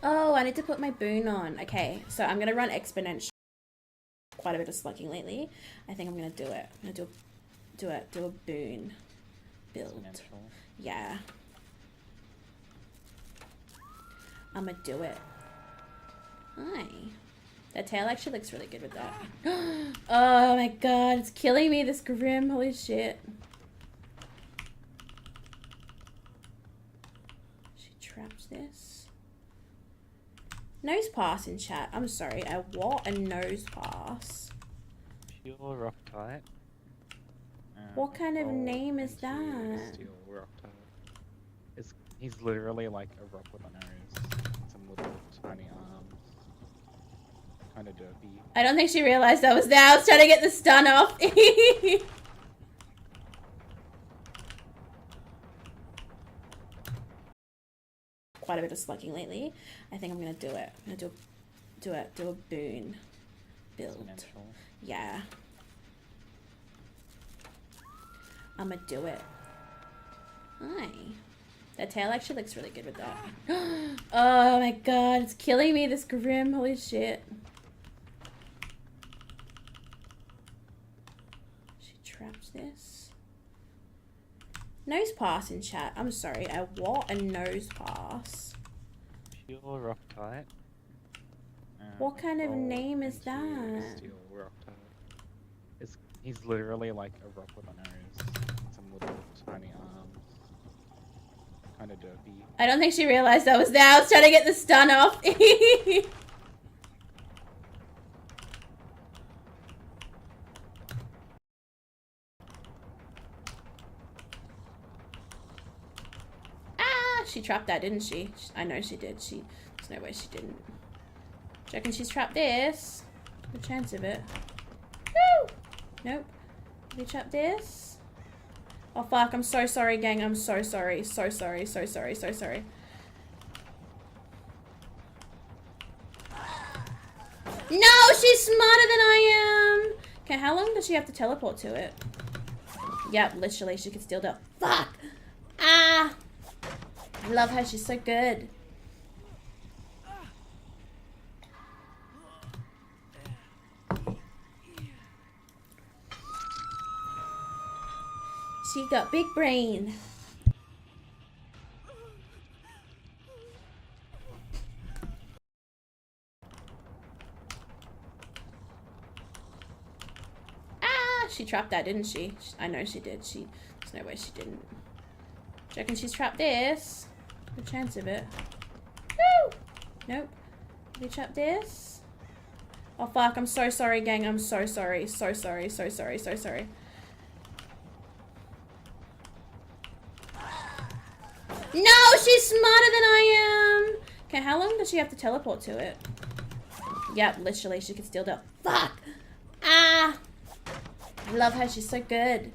Oh, I need to put my boon on. Okay, so I'm gonna run exponential. Quite a bit of slugging lately. I think I'm gonna do it. I'm gonna do a boon build. Exponential. Yeah. I'm gonna do it. Hi. That tail actually looks really good with that. Oh my god, it's killing me, this grim. Holy shit. She trapped this. Nose pass in chat. I'm sorry. What? A nose pass? Pure rock type. What kind of name is into that? Steel rock type. He's literally like a rock with a nose. Some little tiny arms. Kind of derpy. I don't think she realized I was there. I was trying to get the stun off. Quite a bit of slugging lately. I think I'm gonna do it. I'm gonna do a boon build. Exponential. Yeah. I'm gonna do it. Hi. That tail actually looks really good with that. Oh my god, it's killing me, this grim. Holy shit. She trapped this. Nose pass in chat. I'm sorry. What? A nose pass? Pure rock type. What kind of name is into that? Steel rock type. He's literally like a rock with a nose. Some little tiny arms. Kind of derpy. I don't think she realized I was there. I was trying to get the stun off. Ah, she trapped that, didn't she? I know she did. There's no way she didn't. Do you reckon she's trapped this? The chance of it. Woo! Nope. Did we trap this? Oh fuck, I'm so sorry, gang. I'm so sorry. So sorry, so sorry, so sorry. No, she's smarter than I am. Okay, how long does she have to teleport to it? Yep, literally, she could steal that. Fuck! Ah! I love her, she's so good. She got big brain. Ah, she trapped that, didn't she? I know she did. There's no way she didn't. Do you reckon she's trapped this? The chance of it. Woo! Nope. Did we trap this? Oh fuck, I'm so sorry, gang. I'm so sorry. So sorry, so sorry, so sorry. No, she's smarter than I am. Okay, how long does she have to teleport to it? Yep, literally, she could steal that. Fuck! Ah! I love her, she's so good.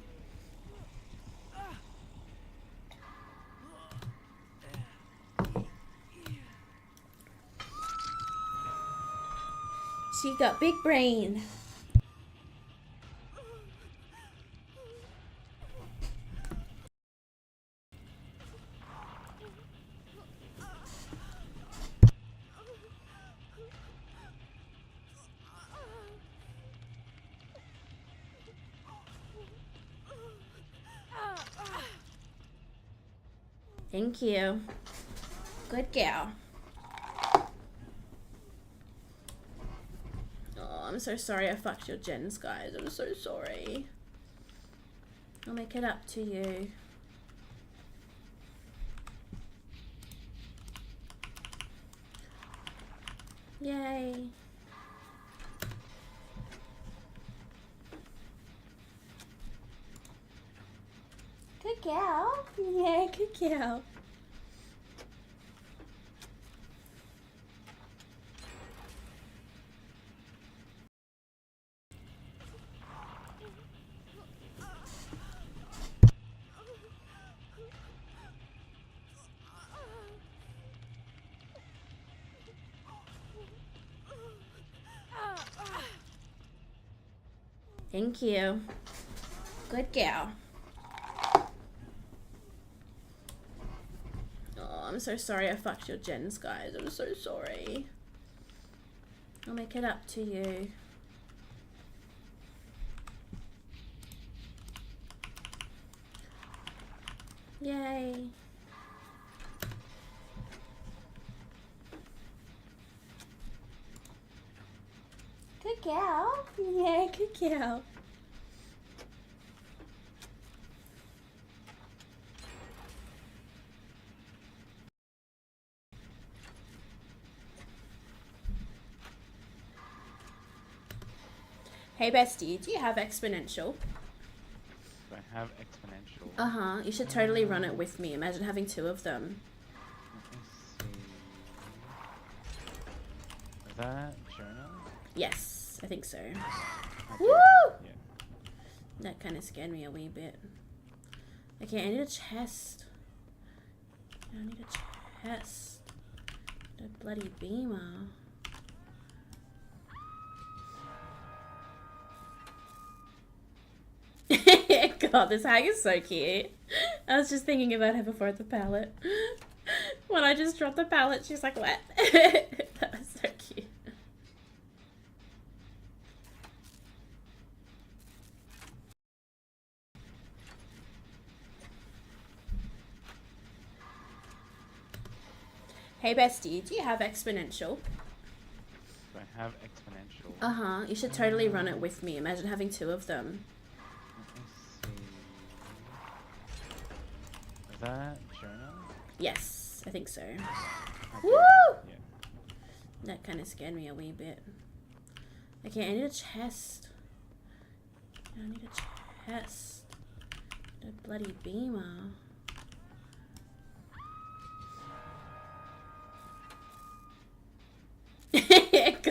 She got big brain. Thank you. Good gal. Oh, I'm so sorry I fucked your gens, guys. I'm so sorry. I'll make it up to you. Yay. Good gal. Yeah, good gal. Thank you. Good gal. Oh, I'm I'm so sorry I fucked your gens, guys. I'm so sorry. I'll make it up to you. Yay. Good girl. Yeah, good girl. Hey bestie, do you have exponential? Do I have exponential? Uh-huh. You should totally run it with me. Imagine having 2 of them. Let me see. Is that Jonah? Yes, I think so. I Woo! Yeah. That kind of scared me a wee bit. Okay, I need a chest. I need a chest. A bloody beamer. God, this hag is so cute. I was just thinking about her before the pallet. When I just dropped the pallet, she's like, what? That was so cute. Hey bestie, do you have exponential? Do I have exponential? Uh-huh. You should totally run it with me. Imagine having 2 of them. Let me see. Is that Jonah? Yes, I think so. I Woo! Yeah. That kind of scared me a wee bit. Okay, I need a chest. I need a chest. A bloody beamer.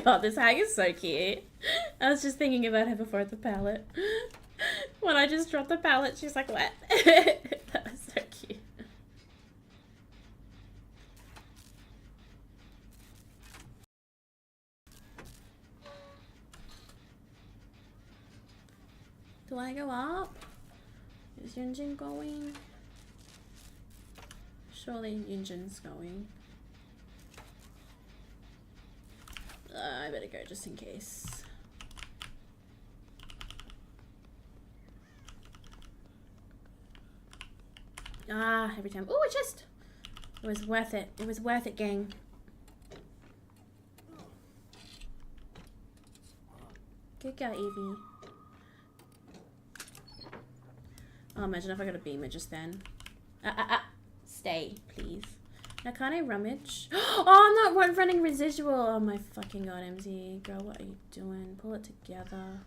God, this hag is so cute. I was just thinking about her before the pallet. When I just dropped the pallet, she's like, what? That was so cute. Do I go up? Is Yunjin going? Surely Yunjin's going. I better go just in case. Ah, every time. Oh, a chest! It was worth it. It was worth it, gang. Good girl, Evie. Oh, imagine if I got a beamer just then. Stay, please. Now, can't I rummage? Oh, I'm not running residual. Oh my fucking god, MZ. Girl, what are you doing? Pull it together.